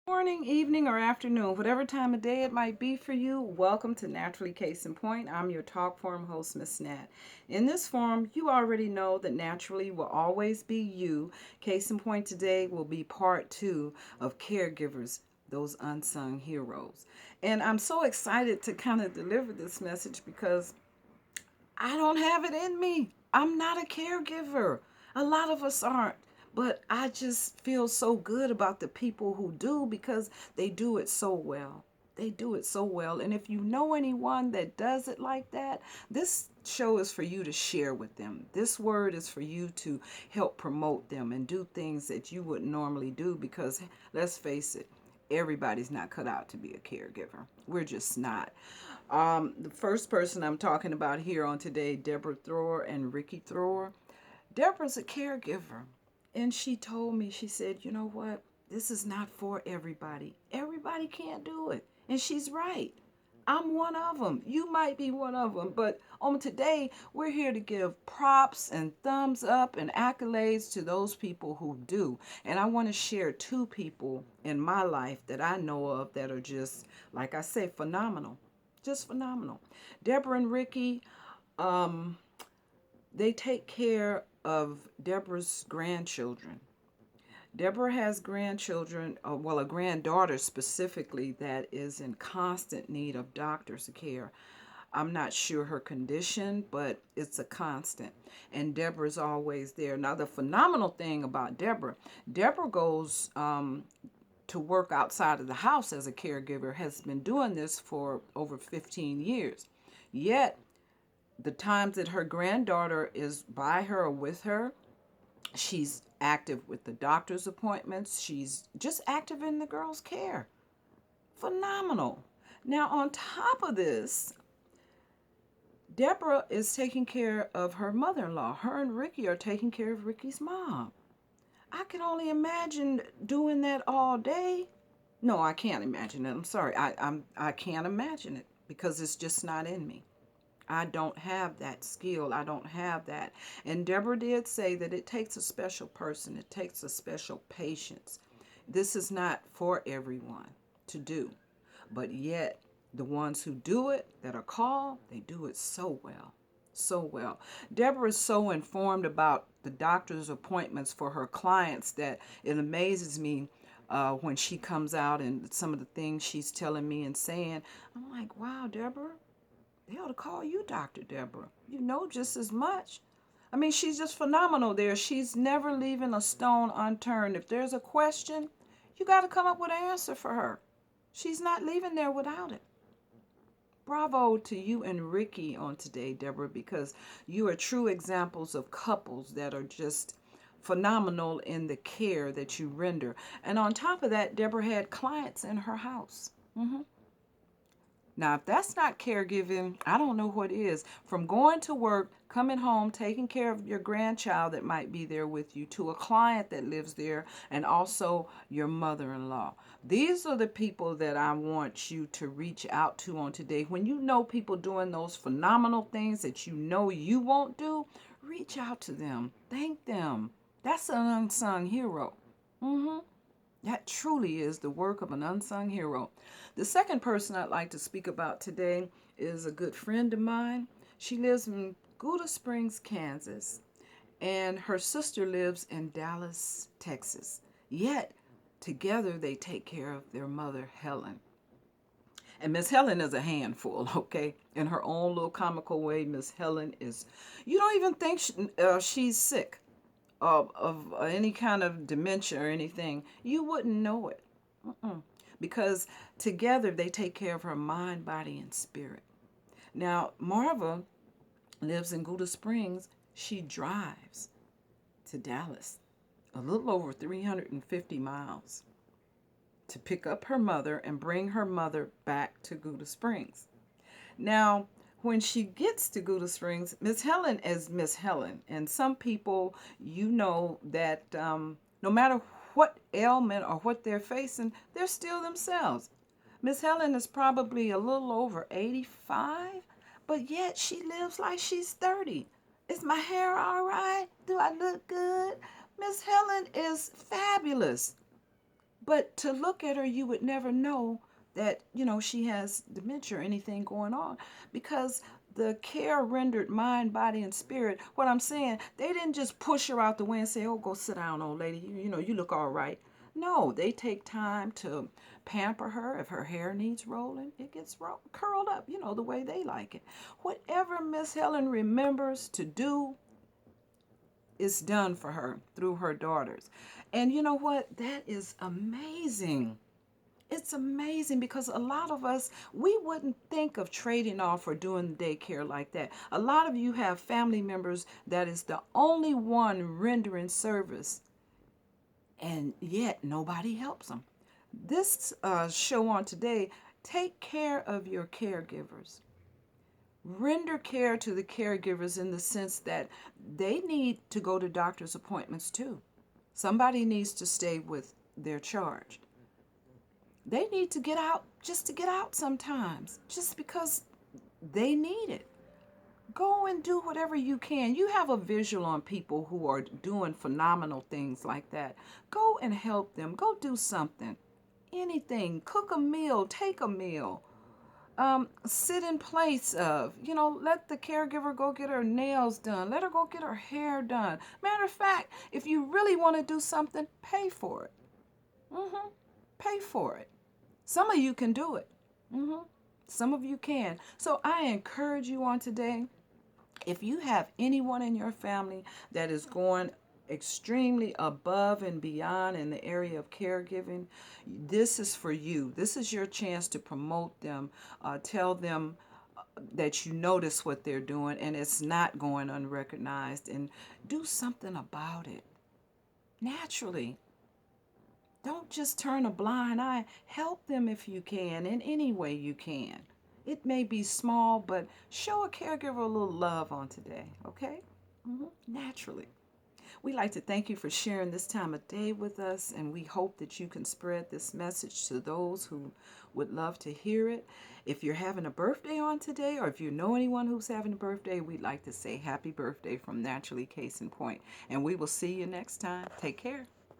Morning, evening, or afternoon, whatever time of day it might be for you, welcome to Naturally Case in Point. I'm your talk forum host, Miss Nat. In this forum, you already know that naturally will always be you. Case in Point today will be part two of Caregivers, those unsung heroes. And I'm so excited to kind of deliver this message because I don't have it in me. I'm not a caregiver. A lot of us aren't. But I just feel so good about the people who do because they do it so well. They do it so well. And if you know anyone that does it like that, this show is for you to share with them. This word is for you to help promote them and do things that you wouldn't normally do because let's face it, everybody's not cut out to be a caregiver. We're just not. The first person I'm talking about here on today, Deborah Thrower and Ricky Thrower. Deborah's a caregiver. And she told me, she said, you know what? This is not for everybody. Everybody can't do it. And she's right. I'm one of them. You might be one of them. But on today, we're here to give props and thumbs up and accolades to those people who do. And I want to share two people in my life that I know of that are just, like I say, phenomenal. Just phenomenal. Deborah and Ricky, um, they take care of Deborah's grandchildren. Deborah has grandchildren, well, a granddaughter specifically, that is in constant need of doctor's care. I'm not sure her condition, but it's a constant. And Deborah's always there. Now, the phenomenal thing about Deborah, Deborah goes to work outside of the house as a caregiver, has been doing this for over 15 years. Yet, the times that her granddaughter is by her or with her, she's active with the doctor's appointments. She's just active in the girl's care. Phenomenal. Now, on top of this, Deborah is taking care of her mother in law. Her and Ricky are taking care of Ricky's mom. I can only imagine doing that all day. No, I can't imagine it. I'm sorry. I can't imagine it because it's just not in me. I don't have that skill. I don't have that. And Deborah did say that it takes a special person, it takes a special patience. This is not for everyone to do. But yet, the ones who do it, that are called, they do it so well. So well. Deborah is so informed about the doctor's appointments for her clients that it amazes me when she comes out and some of the things she's telling me and saying. I'm like, wow, Deborah, they ought to call you Dr. Deborah. You know just as much. I mean, she's just phenomenal there. She's never leaving a stone unturned. If there's a question, you got to come up with an answer for her. She's not leaving there without it. Bravo to you and Ricky on today, Deborah, because you are true examples of couples that are just phenomenal in the care that you render. And on top of that, Deborah had clients in her house. Now, if that's not caregiving, I don't know what is. From going to work, coming home, taking care of your grandchild that might be there with you, to a client that lives there, and also your mother in law. These are the people that I want you to reach out to on today. When you know people doing those phenomenal things that you know you won't do, reach out to them. Thank them. That's an unsung hero. That truly is the work of an unsung hero. The second person I'd like to speak about today is a good friend of mine. She lives in Gouda Springs, Kansas, and her sister lives in Dallas, Texas. Yet, together they take care of their mother, Helen. And Miss Helen is a handful, okay? In her own little comical way, Miss Helen is, you don't even think she's sick of any kind of dementia or anything. You wouldn't know it. Because together they take care of her mind, body, and spirit. Now, Marva lives in Gouda Springs. She drives to Dallas, a little over 350 miles, to pick up her mother and bring her mother back to Gouda Springs. Now, when she gets to Gouda Springs, Miss Helen is Miss Helen. And some people, you know that no matter what ailment or what they're facing, they're still themselves. Miss Helen is probably a little over 85, but yet she lives like she's 30. Is my hair all right? Do I look good? Miss Helen is fabulous. But to look at her, you would never know that, she has dementia or anything going on, because the care rendered mind, body, and spirit. What I'm saying, they didn't just push her out the way and say, oh, go sit down, old lady. You look all right. No, they take time to pamper her. If her hair needs rolling, it gets curled up, the way they like it. Whatever Miss Helen remembers to do is done for her through her daughters. And you know what? That is amazing. It's amazing, because a lot of us, we wouldn't think of trading off or doing daycare like that. A lot of you have family members that is the only one rendering service, and yet nobody helps them. This show on today, take care of your caregivers. Render care to the caregivers in the sense that they need to go to doctor's appointments too. Somebody needs to stay with their charge. They need to get out, just to get out sometimes, just because they need it. Go and do whatever you can. You have a visual on people who are doing phenomenal things like that. Go and help them. Go do something. Anything. Cook a meal. Take a meal. Sit in place of, let the caregiver go get her nails done. Let her go get her hair done. Matter of fact, if you really want to do something, pay for it. Pay for it. Some of you can do it. Some of you can. So I encourage you on today, if you have anyone in your family that is going extremely above and beyond in the area of caregiving, this is for you. This is your chance to promote them, tell them that you notice what they're doing and it's not going unrecognized, and do something about it naturally. Don't just turn a blind eye. Help them if you can, in any way you can. It may be small, but show a caregiver a little love on today, okay? Naturally. We'd like to thank you for sharing this time of day with us, and we hope that you can spread this message to those who would love to hear it. If you're having a birthday on today, or if you know anyone who's having a birthday, we'd like to say happy birthday from Naturally Case in Point. And we will see you next time. Take care.